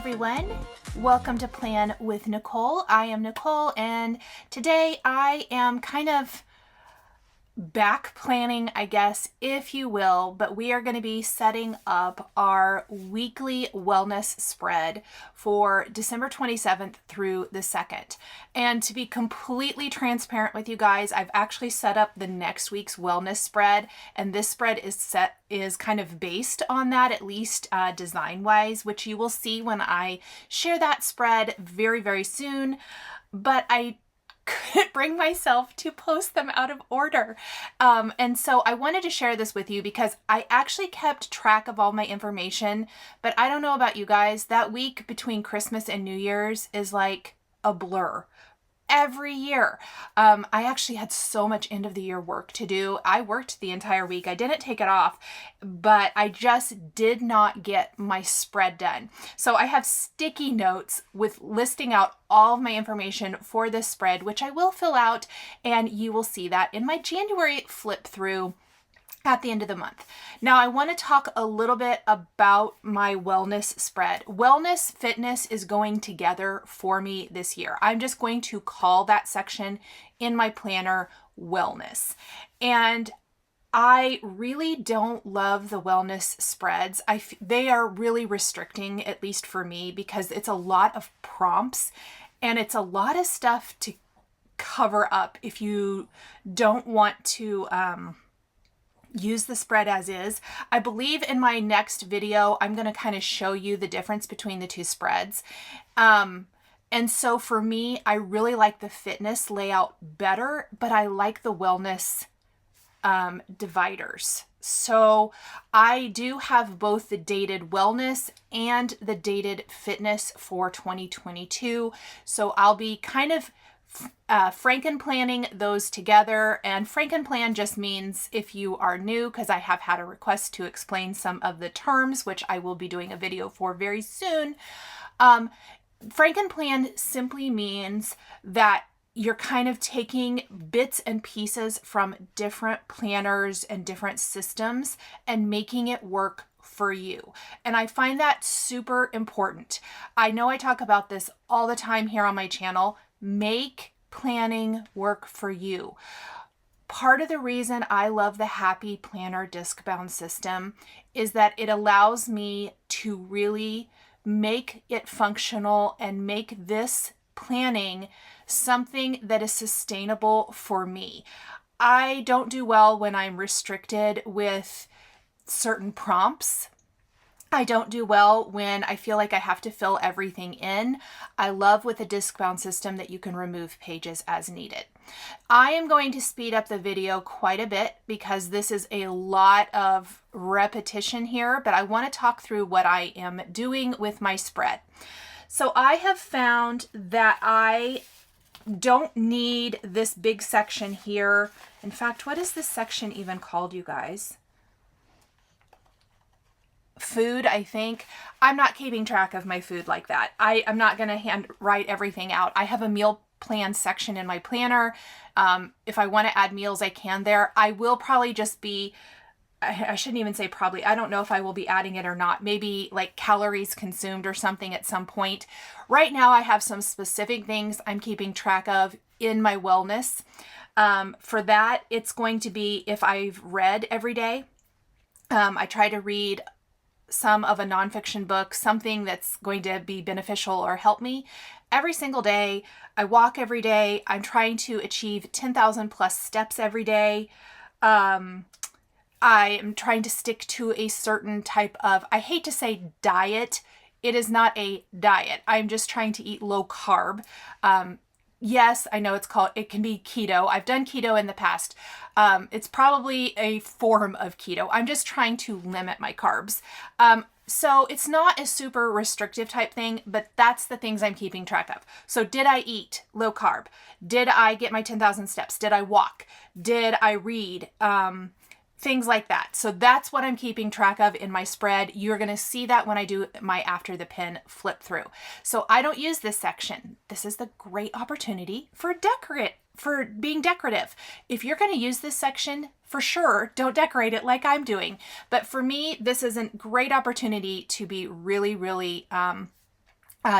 everyone. Welcome to Plan with Nicole. I am Nicole, and today I am kind of back planning, I guess, if you will, but we are going to be setting up our weekly wellness spread for December 27th through the 2nd. And to be completely transparent with you guys, I've actually set up the next week's wellness spread, and this spread is kind of based on that, at least design-wise, which you will see when I share that spread very, very soon. But I couldn't bring myself to post them out of order. And so I wanted to share this with you because I actually kept track of all my information, but I don't know about you guys, that week between Christmas and New Year's is like a blur. Every year. I actually had so much end of the year work to do. I worked the entire week. I didn't take it off, but I just did not get my spread done. So I have sticky notes with listing out all of my information for this spread, which I will fill out, and you will see that in my January flip through at the end of the month. Now, I want to talk a little bit about my wellness spread. Wellness fitness is going together for me this year. I'm just going to call that section in my planner wellness. And I really don't love the wellness spreads. They are really restricting, at least for me, because it's a lot of prompts and it's a lot of stuff to cover up if you don't want to use the spread as is. I believe in my next video, I'm going to kind of show you the difference between the two spreads. And so for me, I really like the fitness layout better, but I like the wellness dividers. So I do have both the dated wellness and the dated fitness for 2022. So I'll be kind of Franken-planning those together. And Franken-plan just means, if you are new, because I have had a request to explain some of the terms, which I will be doing a video for very soon. Franken-plan simply means that you're kind of taking bits and pieces from different planners and different systems and making it work for you. And I find that super important. I know I talk about this all the time here on my channel. Make planning work for you. Part of the reason I love the Happy Planner disc-bound system is that it allows me to really make it functional and make this planning something that is sustainable for me. I don't do well when I'm restricted with certain prompts. I don't do well when I feel like I have to fill everything in. I love with a disc-bound system that you can remove pages as needed. I am going to speed up the video quite a bit because this is a lot of repetition here, but I want to talk through what I am doing with my spread. So I have found that I don't need this big section here. In fact, what is this section even called, you guys? Food, I think. I'm not keeping track of my food like that. I'm not going to hand write everything out. I have a meal plan section in my planner. If I want to add meals, I can there. I will probably just be, I shouldn't even say probably, I don't know if I will be adding it or not. Maybe like calories consumed or something at some point. Right now, I have some specific things I'm keeping track of in my wellness. For that, it's going to be if I've read every day. I try to read some of a nonfiction book, something that's going to be beneficial or help me every single day. I walk every day. I'm trying to achieve 10,000 plus steps every day. I am trying to stick to a certain type of, I hate to say diet. It is not a diet. I'm just trying to eat low carb. Yes, I know it can be keto. I've done keto in the past. It's probably a form of keto. I'm just trying to limit my carbs. So it's not a super restrictive type thing, but that's the things I'm keeping track of. So did I eat low carb? Did I get my 10,000 steps? Did I walk? Did I read? Things like that. So that's what I'm keeping track of in my spread. You're going to see that when I do my after the pin flip through. So I don't use this section. This is the great opportunity for being decorative. If you're going to use this section, for sure, don't decorate it like I'm doing. But for me, this is a great opportunity to be really, really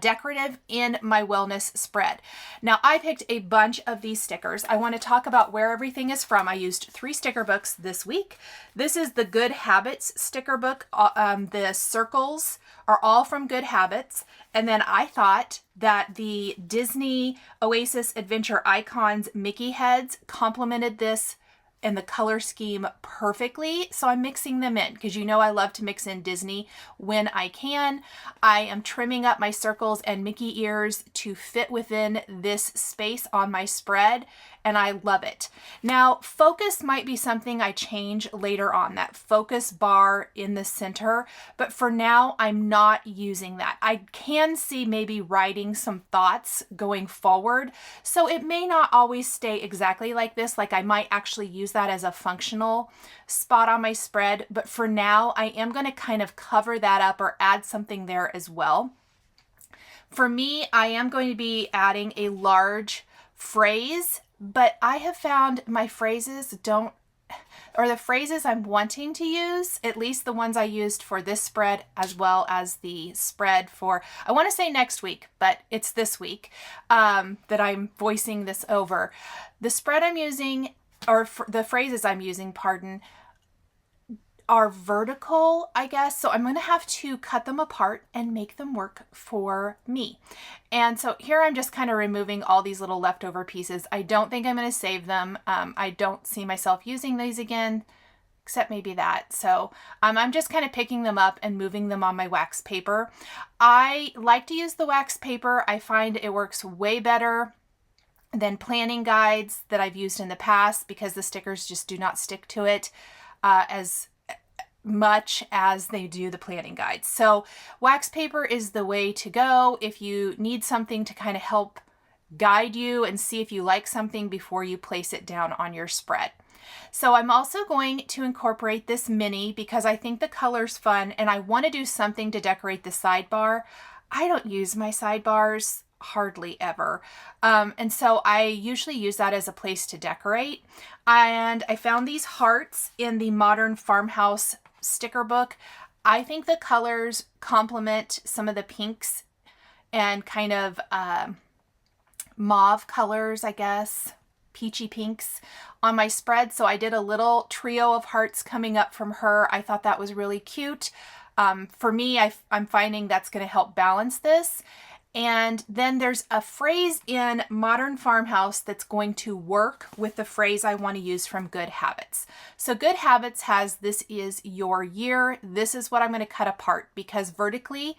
decorative in my wellness spread. Now I picked a bunch of these stickers. I want to talk about where everything is from. I used 3 sticker books this week. This is the Good Habits sticker book. The circles are all from Good Habits. And then I thought that the Disney Oasis Adventure Icons Mickey heads complemented this and the color scheme perfectly. So I'm mixing them in because you know I love to mix in Disney when I can. I am trimming up my circles and Mickey ears to fit within this space on my spread, and I love it. Now, focus might be something I change later on, that focus bar in the center, but for now, I'm not using that. I can see maybe writing some thoughts going forward, so it may not always stay exactly like this, like I might actually use that as a functional spot on my spread, but for now, I am going to kind of cover that up or add something there as well. For me, I am going to be adding a large phrase, but I have found my phrases don't, or the phrases I'm wanting to use, at least the ones I used for this spread as well as the spread for, I want to say next week, but it's this week that I'm voicing this over. The spread I'm using, or the phrases I'm using, pardon, are vertical, I guess. So I'm going to have to cut them apart and make them work for me. And so here I'm just kind of removing all these little leftover pieces. I don't think I'm going to save them. I don't see myself using these again, except maybe that. So I'm just kind of picking them up and moving them on my wax paper. I like to use the wax paper. I find it works way better than planning guides that I've used in the past because the stickers just do not stick to it as much as they do the planning guides. So wax paper is the way to go if you need something to kind of help guide you and see if you like something before you place it down on your spread. So I'm also going to incorporate this mini because I think the color's fun and I want to do something to decorate the sidebar. I don't use my sidebars hardly ever. And so I usually use that as a place to decorate. And I found these hearts in the Modern Farmhouse sticker book. I think the colors complement some of the pinks and kind of mauve colors, I guess, peachy pinks on my spread. So I did a little trio of hearts coming up from her. I thought that was really cute. For me, I'm finding that's going to help balance this. And then there's a phrase in Modern Farmhouse that's going to work with the phrase I want to use from Good Habits. So Good Habits has, this is your year. This is what I'm going to cut apart because vertically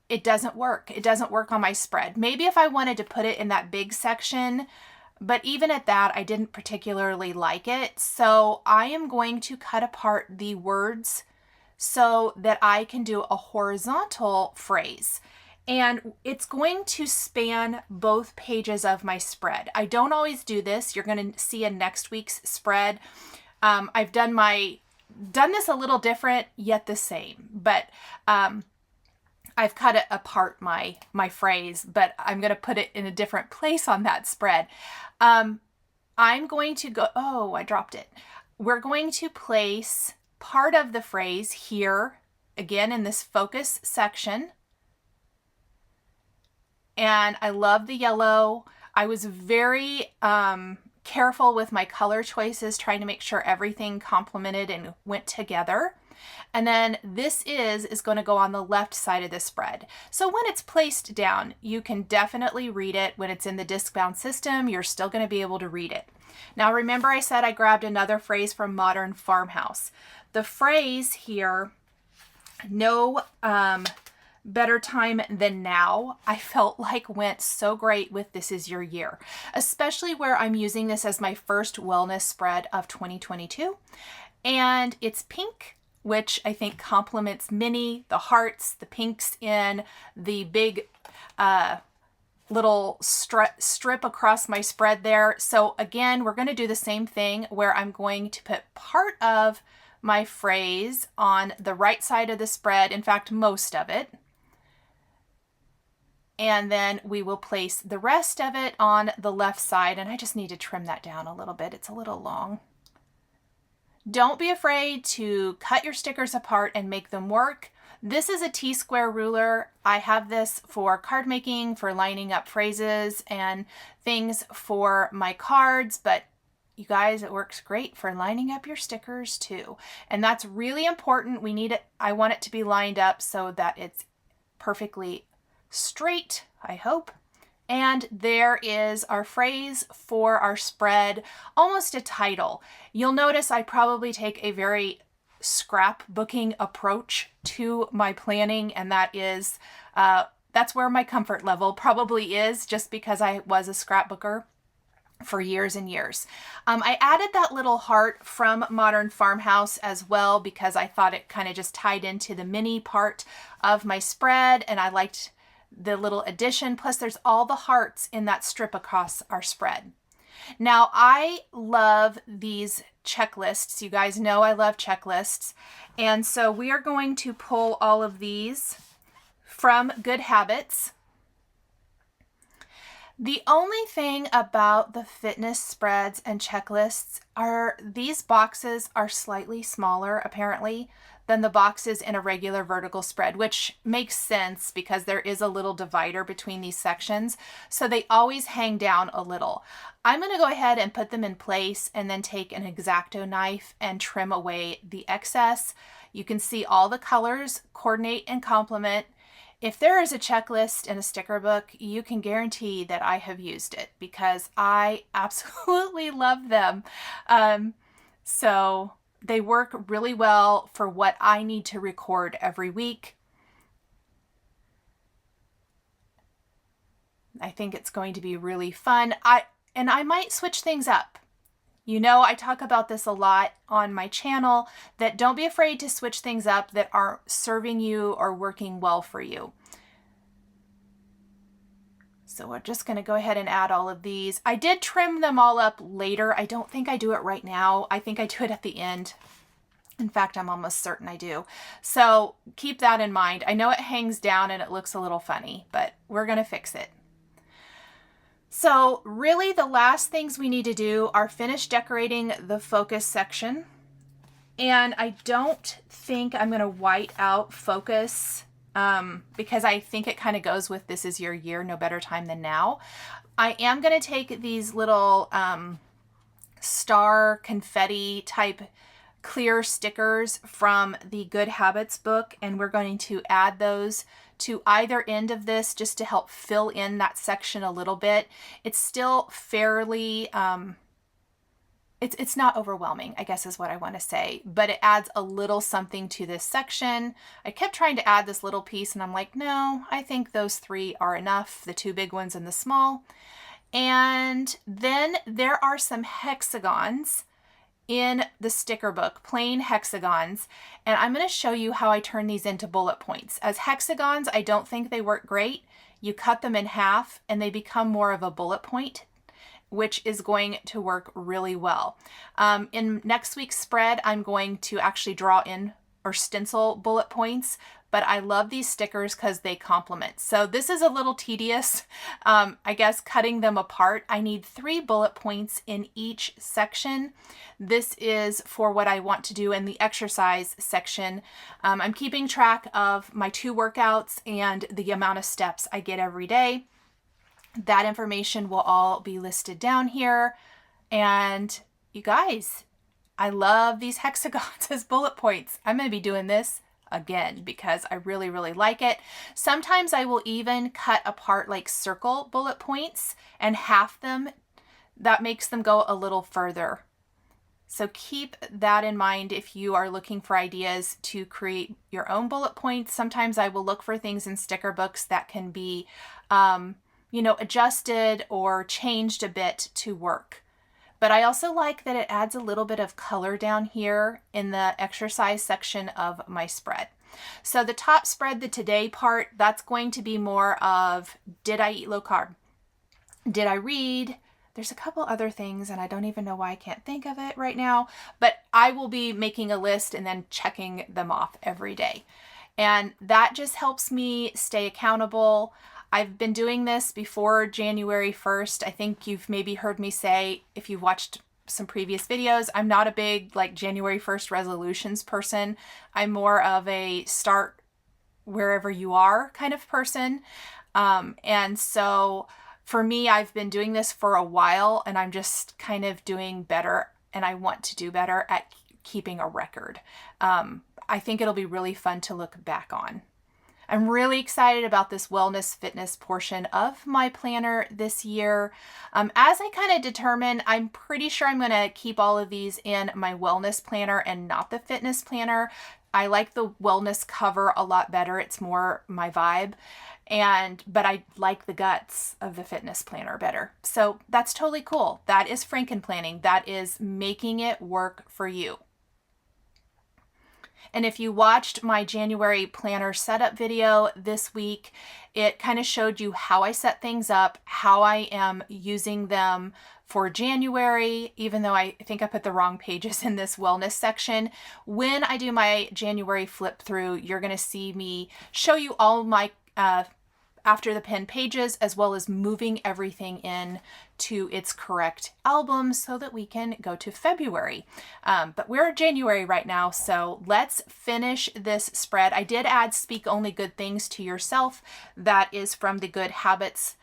it doesn't work. It doesn't work on my spread. Maybe if I wanted to put it in that big section, but even at that, I didn't particularly like it. So I am going to cut apart the words so that I can do a horizontal phrase. And it's going to span both pages of my spread. I don't always do this. You're going to see in next week's spread. I've done this a little different, yet the same. But I've cut it apart my phrase, but I'm going to put it in a different place on that spread. I'm going to go, oh, I dropped it. We're going to place part of the phrase here, again, in this focus section. And I love the yellow. I was very careful with my color choices, trying to make sure everything complemented and went together. And then this is going to go on the left side of the spread. So when it's placed down, you can definitely read it. When it's in the disc-bound system, you're still going to be able to read it. Now remember I said I grabbed another phrase from Modern Farmhouse. The phrase here, no better time than now, I felt like went so great with This Is Your Year, especially where I'm using this as my first wellness spread of 2022. And it's pink, which I think complements Minnie, the hearts, the pinks in the big little strip across my spread there. So again, we're going to do the same thing where I'm going to put part of my phrase on the right side of the spread, in fact, most of it. And then we will place the rest of it on the left side. And I just need to trim that down a little bit. It's a little long. Don't be afraid to cut your stickers apart and make them work. This is a T-square ruler. I have this for card making, for lining up phrases and things for my cards, but you guys, it works great for lining up your stickers too. And that's really important. We need it. I want it to be lined up so that it's perfectly straight, I hope. And there is our phrase for our spread, almost a title. You'll notice I probably take a very scrapbooking approach to my planning, and that's where my comfort level probably is, just because I was a scrapbooker for years and years. I added that little heart from Modern Farmhouse as well because I thought it kind of just tied into the mini part of my spread, and I liked the little addition. Plus there's all the hearts in that strip across our spread. Now, I love these checklists. You guys know I love checklists. And so we are going to pull all of these from Good Habits. The only thing about the fitness spreads and checklists are these boxes are slightly smaller, apparently, than the boxes in a regular vertical spread, which makes sense because there is a little divider between these sections. So they always hang down a little. I'm going to go ahead and put them in place and then take an X-Acto knife and trim away the excess. You can see all the colors coordinate and complement. If there is a checklist in a sticker book, you can guarantee that I have used it because I absolutely love them. So they work really well for what I need to record every week. I think it's going to be really fun. I might switch things up. You know, I talk about this a lot on my channel, that don't be afraid to switch things up that aren't serving you or working well for you. So we're just going to go ahead and add all of these. I did trim them all up later. I don't think I do it right now. I think I do it at the end. In fact, I'm almost certain I do. So keep that in mind. I know it hangs down and it looks a little funny, but we're going to fix it. So really the last things we need to do are finish decorating the focus section. And I don't think I'm going to white out focus because I think it kind of goes with this is your year, no better time than now. I am going to take these little star confetti type clear stickers from the Good Habits book, and we're going to add those to either end of this just to help fill in that section a little bit. It's still fairly it's not overwhelming, I guess is what I want to say, but it adds a little something to this section. I kept trying to add this little piece and I'm like, no, I think those three are enough, the two big ones and the small. And then there are some hexagons in the sticker book, plain hexagons, and I'm going to show you how I turn these into bullet points. As hexagons, I don't think they work great. You cut them in half and they become more of a bullet point, which is going to work really well. In next week's spread, I'm going to actually draw in or stencil bullet points, but I love these stickers because they complement. So this is a little tedious, I guess, cutting them apart. I need 3 bullet points in each section. This is for what I want to do in the exercise section. I'm keeping track of my 2 workouts and the amount of steps I get every day. That information will all be listed down here. And you guys, I love these hexagons as bullet points. I'm going to be doing this again because I really, really like it. Sometimes I will even cut apart like circle bullet points and half them. That makes them go a little further. So keep that in mind if you are looking for ideas to create your own bullet points. Sometimes I will look for things in sticker books that can be adjusted or changed a bit to work. But I also like that it adds a little bit of color down here in the exercise section of my spread. So the top spread, the today part, that's going to be more of, did I eat low carb? Did I read? There's a couple other things and I don't even know why I can't think of it right now, but I will be making a list and then checking them off every day. And that just helps me stay accountable. I've been doing this before January 1st. I think you've maybe heard me say, if you've watched some previous videos, I'm not a big like January 1st resolutions person. I'm more of a start wherever you are kind of person. And so for me, I've been doing this for a while and I'm just kind of doing better, and I want to do better at keeping a record. I think it'll be really fun to look back on. I'm really excited about this wellness fitness portion of my planner this year. As I kind of determine, I'm pretty sure I'm going to keep all of these in my wellness planner and not the fitness planner. I like the wellness cover a lot better. It's more my vibe. But I like the guts of the fitness planner better. So that's totally cool. That is Franken planning. That is making it work for you. And if you watched my January planner setup video this week, it kind of showed you how I set things up, how I am using them for January, even though I think I put the wrong pages in this wellness section. When I do my January flip through, you're going to see me show you all my after the pen pages, as well as moving everything in to its correct album so that we can go to February. But we're in January right now, so let's finish this spread. I did add Speak Only Good Things to Yourself. That is from the Good Habits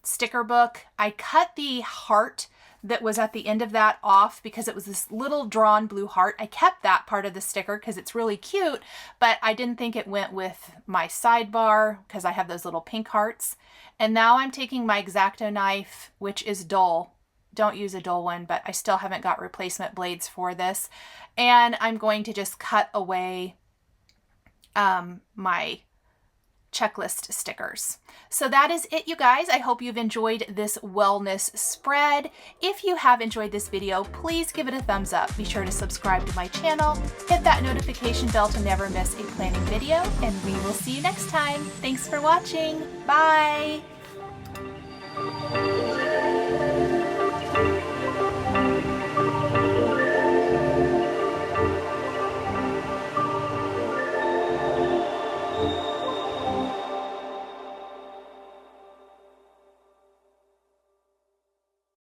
sticker book. I cut the heart that was at the end of that off because it was this little drawn blue heart. I kept that part of the sticker because it's really cute, but I didn't think it went with my sidebar because I have those little pink hearts. And now I'm taking my X-Acto knife, which is dull. Don't use a dull one, but I still haven't got replacement blades for this. And I'm going to just cut away my checklist stickers. So that is it, you guys. I hope you've enjoyed this wellness spread. If you have enjoyed this video, please give it a thumbs up. Be sure to subscribe to my channel, hit that notification bell to never miss a planning video, and we will see you next time. Thanks for watching. Bye.